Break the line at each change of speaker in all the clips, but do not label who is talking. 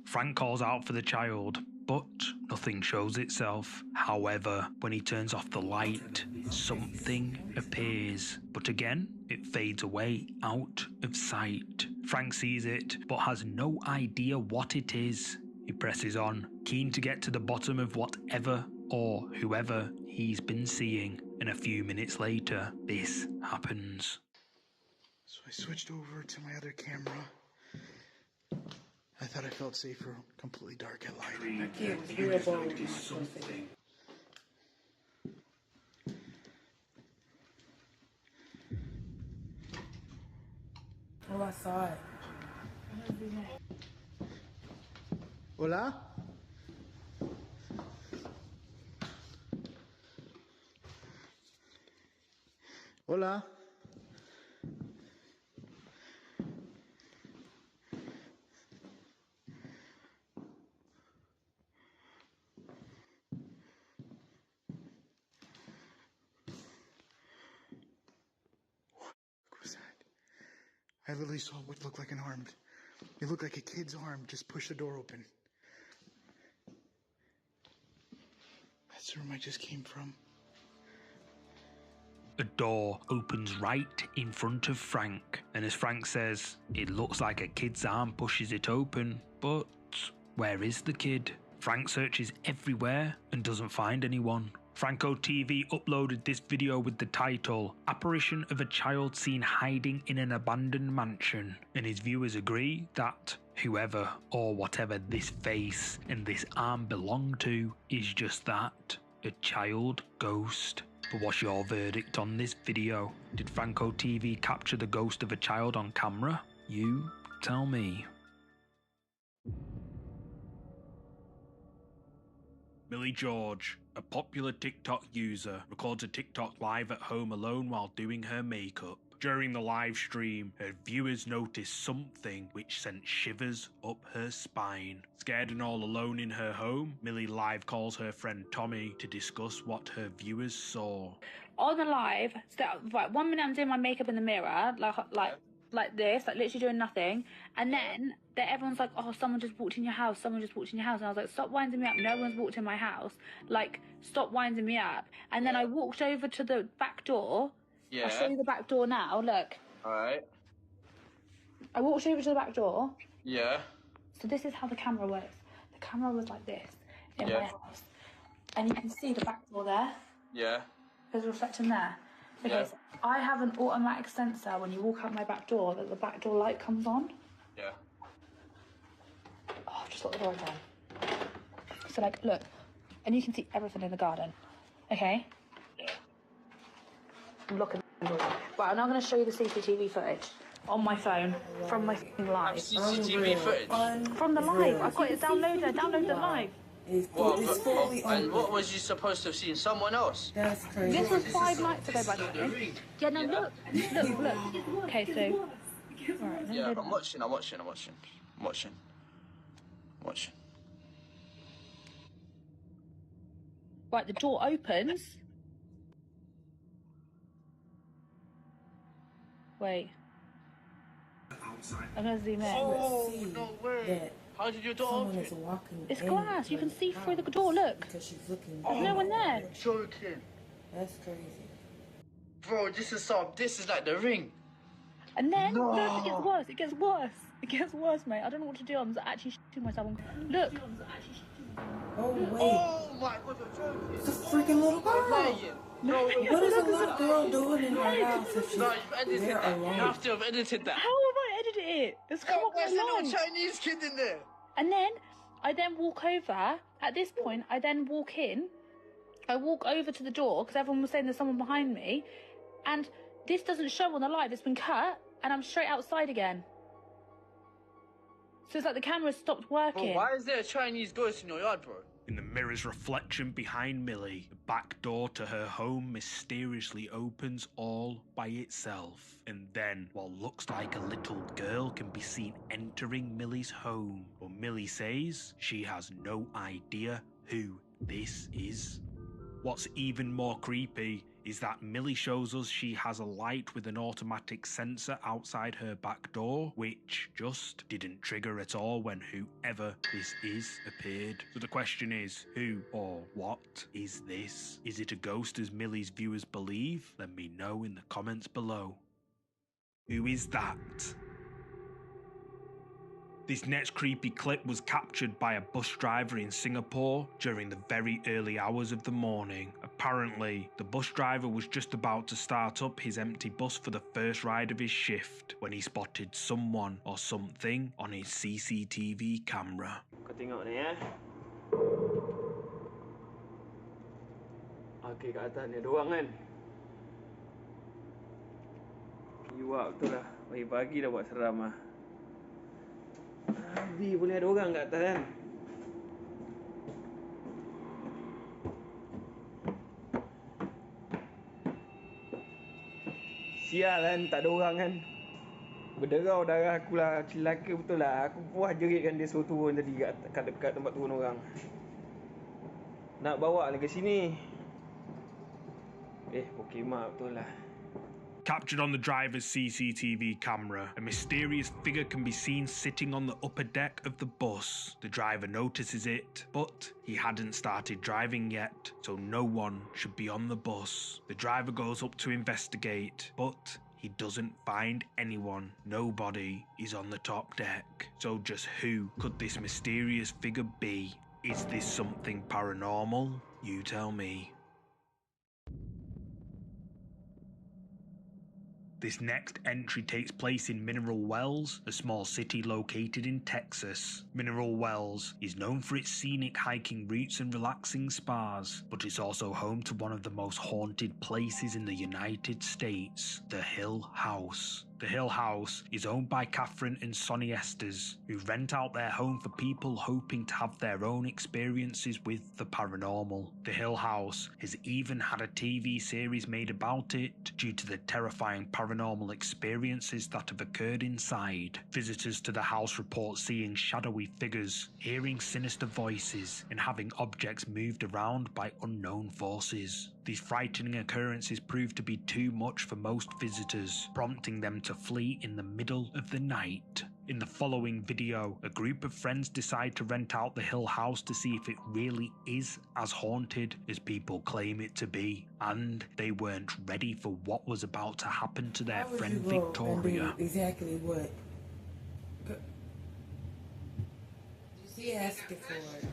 Frank calls out for the child, but nothing shows itself. However, when he turns off the light, something appears, but again, it fades away out of sight. Frank sees it, but has no idea what it is. He presses on, keen to get to the bottom of whatever or whoever he's been seeing, and a few minutes later, this happens.
So I switched over to my other camera. I thought I felt safer, completely dark at light.
I can't hear about something. Oh, I saw it.
Hola? Hola? What was that? I literally saw what looked like an arm. It looked like a kid's arm just pushed the door open. That's the room I just came from.
The door opens right in front of Frank, and as Frank says, it looks like a kid's arm pushes it open, but where is the kid? Frank searches everywhere and doesn't find anyone. Franco TV uploaded this video with the title, Apparition of a Child Seen Hiding in an Abandoned Mansion, and his viewers agree that whoever or whatever this face and this arm belong to is just that, a child ghost. But what's your verdict on this video? Did Franco TV capture the ghost of a child on camera? You tell me. Millie George, a popular TikTok user, records a TikTok live at home alone while doing her makeup. During the live stream, her viewers noticed something which sent shivers up her spine. Scared and all alone in her home, Millie live calls her friend Tommy to discuss what her viewers saw.
On the live, so right, 1 minute I'm doing my makeup in the mirror, like this, like literally doing nothing, and then everyone's like, oh, someone just walked in your house, and I was like, stop winding me up, no one's walked in my house, like, stop winding me up. And then I walked over to the back door. Yeah. I'll show you the back door now, look.
Alright.
I walked over to the back door.
Yeah.
So this is how the camera works. The camera was like this in my house. And you can see the back door there.
Yeah.
There's a reflection there. Okay, so I have an automatic sensor when you walk out my back door that the back door light comes on.
Yeah.
Oh, I've just got the door again. So like, look, and you can see everything in the garden. Okay?
Yeah.
Look at the door. Right, I'm now going to show you the CCTV footage on my phone from my live.
CCTV footage?
From the live. I've got it downloaded. Download the live.
And what was you supposed to have seen? Someone else?
That's crazy.
This was 5 nights ago, by the way. Yeah, no, look. Okay, so... Right,
yeah, I'm watching.
Right, the door opens. Wait. I'm gonna zoom in.
Oh, no way. How did your door open?
It's glass. You can see through the door. Look.
Because she's looking.
There's no one there.
Joking.
That's crazy.
Bro, this is like the Ring.
And then, look, it gets worse. It gets worse, mate. I don't know what to do. I'm actually shitting myself. Look.
Oh, wait.
Oh, my God, you're joking.
It's a freaking little girl.
No,
what is a little girl doing in her house if she's
you've edited that.
alone?
You have to have edited that.
How have I edited it? It's come up
There's a
online.
little Chinese kid in there.
And then, I then walk over. At this point, I then walk in. I walk over to the door because everyone was saying there's someone behind me. And this doesn't show on the live. It's been cut. And I'm straight outside again. So it's like the camera stopped working.
Bro, why is there a Chinese ghost in your yard, bro?
In the mirror's reflection behind Millie, the back door to her home mysteriously opens all by itself. And then, what looks like a little girl can be seen entering Millie's home. But Millie says she has no idea who this is. What's even more creepy is that Millie shows us she has a light with an automatic sensor outside her back door, which just didn't trigger at all when whoever this is appeared. So the question is, who or what is this? Is it a ghost as Millie's viewers believe? Let me know in the comments below. Who is that? This next creepy clip was captured by a bus driver in Singapore during the very early hours of the morning. Apparently, the bus driver was just about to start up his empty bus for the first ride of his shift when he spotted someone or something on his CCTV camera.
Kau tengok ni Okey, kat atas ni ada orang kan. Kiwak betul lah. Pagi-pagi dah buat seram lah. Abi boleh ada orang kat atas kan. Sial kan, tak ada orang kan. Berderau darah aku lah, celaka betul lah. Aku puas jerit kan dia suruh turun tadi kat dekat tempat turun orang. Nak bawa lagi ke sini. Pokemon betul lah.
Captured on the driver's CCTV camera, a mysterious figure can be seen sitting on the upper deck of the bus. The driver notices it, but he hadn't started driving yet, so no one should be on the bus. The driver goes up to investigate, but he doesn't find anyone. Nobody is on the top deck. So just who could this mysterious figure be? Is this something paranormal? You tell me. This next entry takes place in Mineral Wells, a small city located in Texas. Mineral Wells is known for its scenic hiking routes and relaxing spas, but it's also home to one of the most haunted places in the United States, the Hill House. The Hill House is owned by Catherine and Sonny Estes, who rent out their home for people hoping to have their own experiences with the paranormal. The Hill House has even had a TV series made about it due to the terrifying paranormal experiences that have occurred inside. Visitors to the house report seeing shadowy figures, hearing sinister voices, and having objects moved around by unknown forces. These frightening occurrences proved to be too much for most visitors, prompting them to flee in the middle of the night. In the following video, a group of friends decide to rent out the Hill House to see if it really is as haunted as people claim it to be, and they weren't ready for what was about to happen to their friend Victoria.
Exactly what? She asked it for it.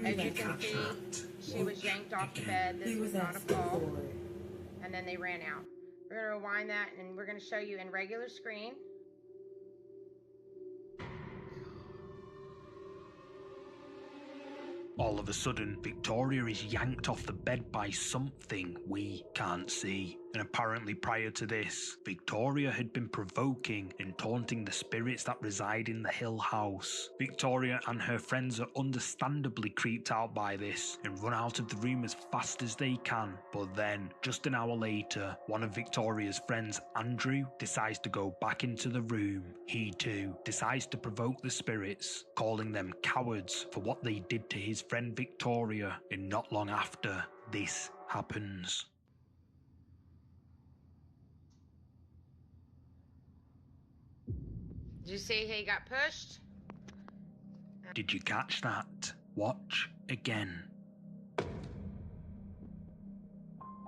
As you can see, she was yanked off the bed. This was not a fall. And then they ran out. We're going to rewind that and we're going to show you in regular screen.
All of a sudden, Victoria is yanked off the bed by something we can't see. And apparently prior to this, Victoria had been provoking and taunting the spirits that reside in the Hill House. Victoria and her friends are understandably creeped out by this and run out of the room as fast as they can. But then, just an hour later, one of Victoria's friends, Andrew, decides to go back into the room. He too decides to provoke the spirits, calling them cowards for what they did to his friend Victoria. And not long after, this happens.
Did you see he got pushed?
Did you catch that? Watch again.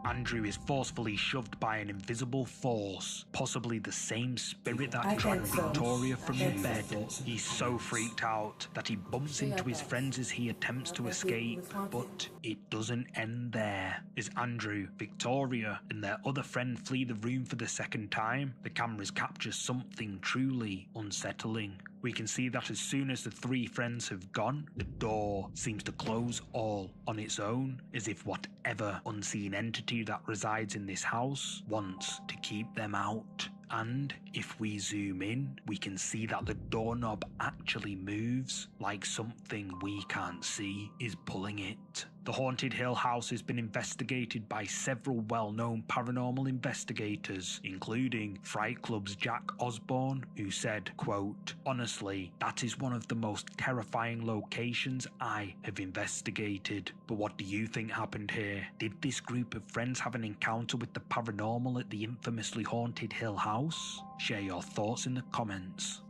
Andrew is forcefully shoved by an invisible force, possibly the same spirit that dragged Victoria from the bed. He's so freaked out that he bumps into his friends as he attempts to escape, but it doesn't end there. As Andrew, Victoria, and their other friend flee the room for the second time, the cameras capture something truly unsettling. We can see that as soon as the three friends have gone, the door seems to close all on its own, as if whatever unseen entity that resides in this house wants to keep them out. And if we zoom in, we can see that the doorknob actually moves, like something we can't see is pulling it. The haunted Hill House has been investigated by several well-known paranormal investigators, including Fright Club's Jack Osborne, who said, quote, "Honestly, that is one of the most terrifying locations I have investigated. But what do you think happened here? Did this group of friends have an encounter with the paranormal at the infamously haunted Hill House? Share your thoughts in the comments."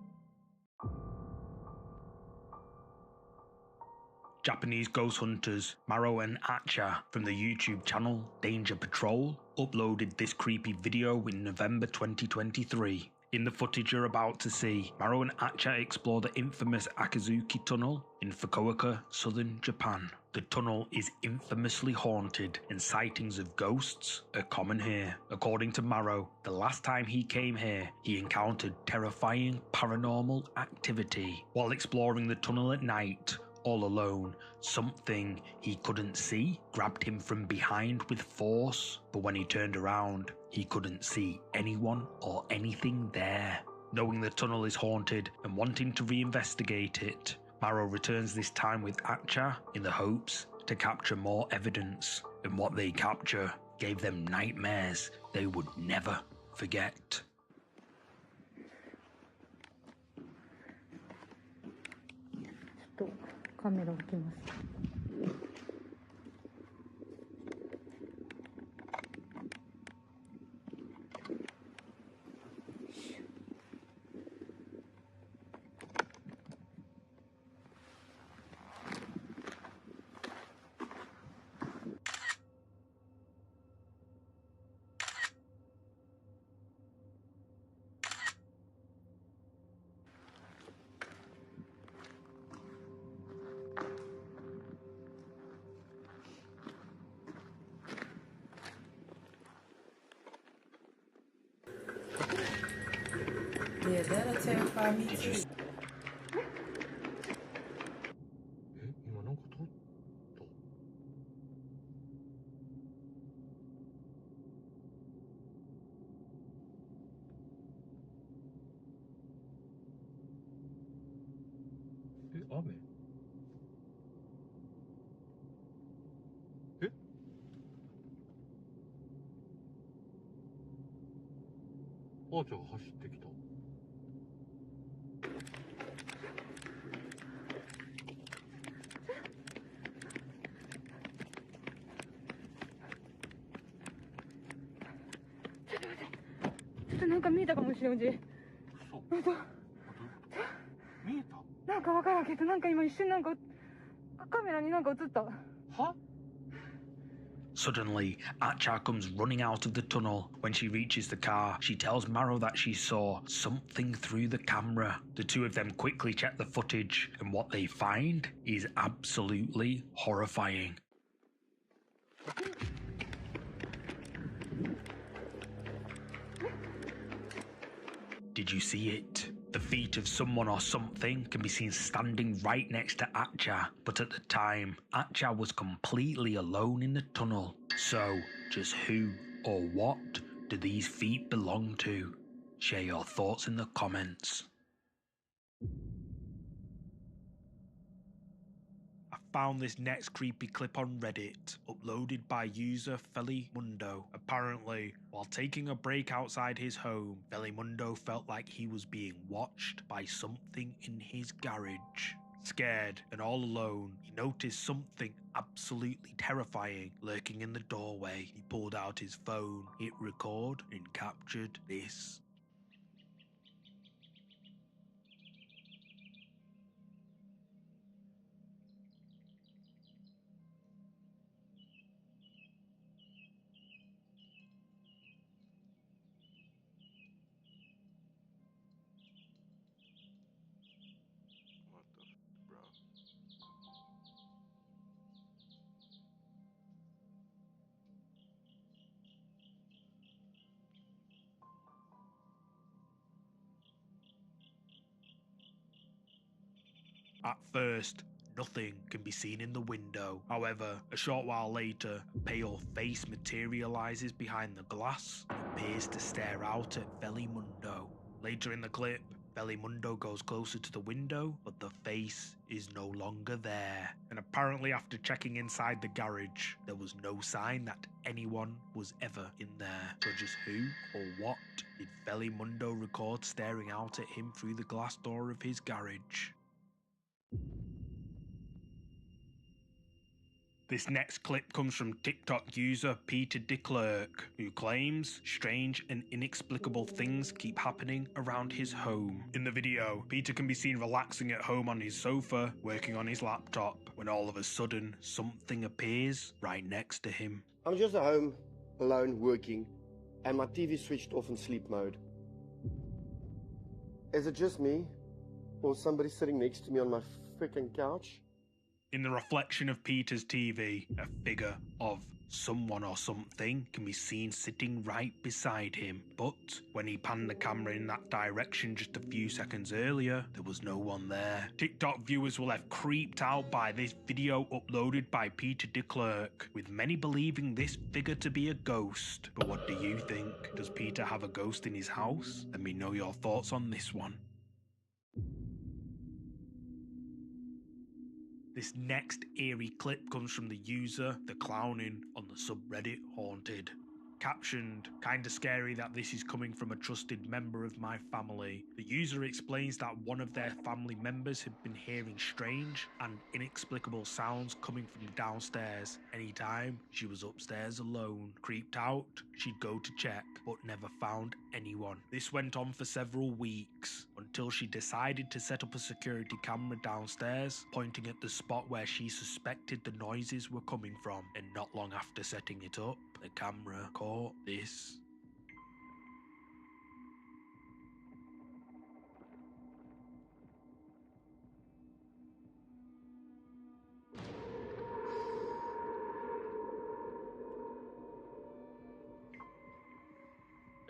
Japanese ghost hunters Maro and Acha from the YouTube channel Danger Patrol uploaded this creepy video in November 2023. In the footage you're about to see, Maro and Acha explore the infamous Akazuki Tunnel in Fukuoka, southern Japan. The tunnel is infamously haunted and sightings of ghosts are common here. According to Maro, the last time he came here, he encountered terrifying paranormal activity. While exploring the tunnel at night, all alone, something he couldn't see grabbed him from behind with force, but when he turned around, he couldn't see anyone or anything there. Knowing the tunnel is haunted and wanting to reinvestigate it, Maro returns this time with Acha in the hopes to capture more evidence, and what they capture gave them nightmares they would never forget.
Yeah, that'll terrify me too.
今なんか撮った。雨？あーちゃんが走ってきた。
なんか見えたかもしれん、うち。
見えた？
なんかわからんけど、なんか今一瞬なんかカメラになんか映った。
は
？Suddenly, Acha comes running out of the tunnel. When she reaches the car, she tells Maro that she saw something through the camera. The two of them quickly check the footage, and what they find is absolutely horrifying. Did you see it? The feet of someone or something can be seen standing right next to Acha, but at the time, Acha was completely alone in the tunnel. So, just who or what do these feet belong to? Share your thoughts in the comments. I found this next creepy clip on Reddit, uploaded by user Felimundo. Apparently, while taking a break outside his home, Felimundo felt like he was being watched by something in his garage. Scared and all alone, he noticed something absolutely terrifying lurking in the doorway. He pulled out his phone, hit record, and captured this. At first, nothing can be seen in the window. However, a short while later, a pale face materializes behind the glass and appears to stare out at Felimundo. Later in the clip, Bellimundo goes closer to the window, but the face is no longer there. And apparently after checking inside the garage, there was no sign that anyone was ever in there. So just who or what did Bellimundo record staring out at him through the glass door of his garage? This next clip comes from TikTok user PT.2, who claims strange and inexplicable things keep happening around his home. In the video, Peter can be seen relaxing at home on his sofa, working on his laptop, when all of a sudden, something appears right next to him.
I'm just at home, alone, working, and my TV switched off in sleep mode. Is it just me, or somebody sitting next to me on my freaking couch?
In the reflection of Peter's TV, a figure of someone or something can be seen sitting right beside him. But when he panned the camera in that direction just a few seconds earlier, there was no one there. TikTok viewers were left creeped out by this video uploaded by PT.2, with many believing this figure to be a ghost. But what do you think? Does Peter have a ghost in his house? Let me know your thoughts on this one. This next eerie clip comes from the user The Clowning on the subreddit Haunted. Captioned, "Kinda scary that this is coming from a trusted member of my family." The user explains that one of their family members had been hearing strange and inexplicable sounds coming from downstairs anytime she was upstairs alone. Creeped out, she'd go to check, but never found anyone. This went on for several weeks, until she decided to set up a security camera downstairs, pointing at the spot where she suspected the noises were coming from, and not long after setting it up, the camera caught this.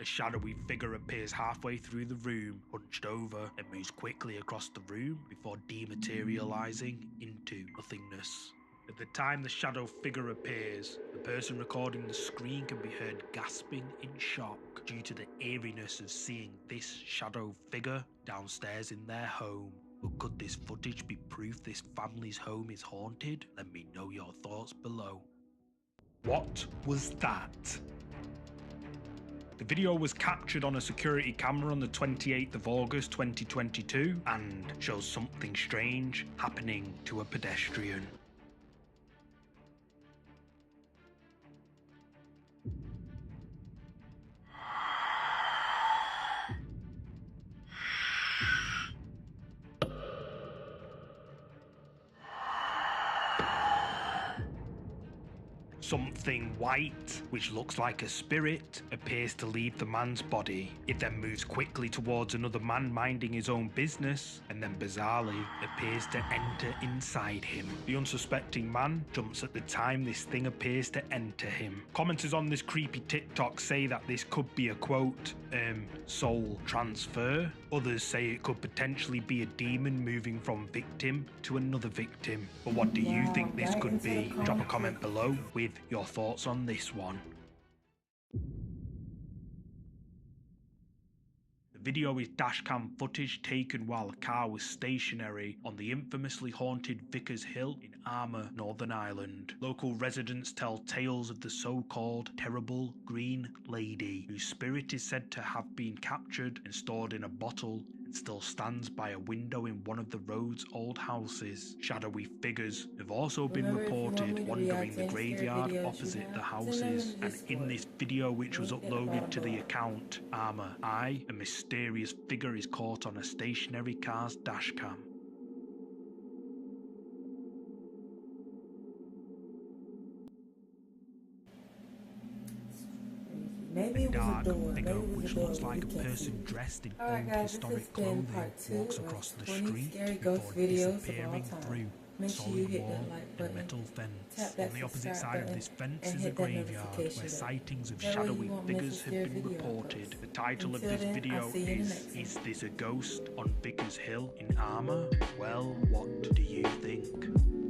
A shadowy figure appears halfway through the room, hunched over, and moves quickly across the room before dematerializing into nothingness. At the time the shadow figure appears, the person recording the screen can be heard gasping in shock due to the eeriness of seeing this shadow figure downstairs in their home. But could this footage be proof this family's home is haunted? Let me know your thoughts below. What was that? The video was captured on a security camera on the 28th of August 2022 and shows something strange happening to a pedestrian. Something white, which looks like a spirit, appears to leave the man's body. It then moves quickly towards another man minding his own business, and then bizarrely appears to enter inside him. The unsuspecting man jumps at the time this thing appears to enter him. Commenters on this creepy TikTok say that this could be a quote, soul transfer. Others say it could potentially be a demon moving from victim to another victim. But what do you think this could be? Drop a comment below with your thoughts on this one. The video is dashcam footage taken while a car was stationary on the infamously haunted Vickers Hill in Armour, Northern Ireland. Local residents tell tales of the so-called terrible green lady, whose spirit is said to have been captured and stored in a bottle and still stands by a window in one of the road's old houses. Shadowy figures have also been reported wandering the graveyard opposite the houses, and in this video, which was uploaded to the account Armour Eye, a mysterious figure is caught on a stationary car's dashcam.
Maybe it was
Dark
a door.
figure,
Maybe it was
which
a door
looks
we
like a
could get
person
through.
dressed in
Alright
old
guys, this
historic
has been
clothing
part 2
walks
of
across the
20
street
scary
before
ghost videos of all
disappearing
time.
through
Make
a
sure
solid
you hit
wall
that like
and
button,
metal fence.
tap that
On the opposite
subscribe
side of
button,
this fence
and
is a
hit that
graveyard
notification
where
bell.
sightings of
That way
shadowy
you won't miss
figures
a
have
scary
been
video
reported.
uploads.
The title of
Until
this
then,
video
I'll see you in the
is
next one.
Is This a Ghost on Vickers Hill in Armour? Well, what do you think?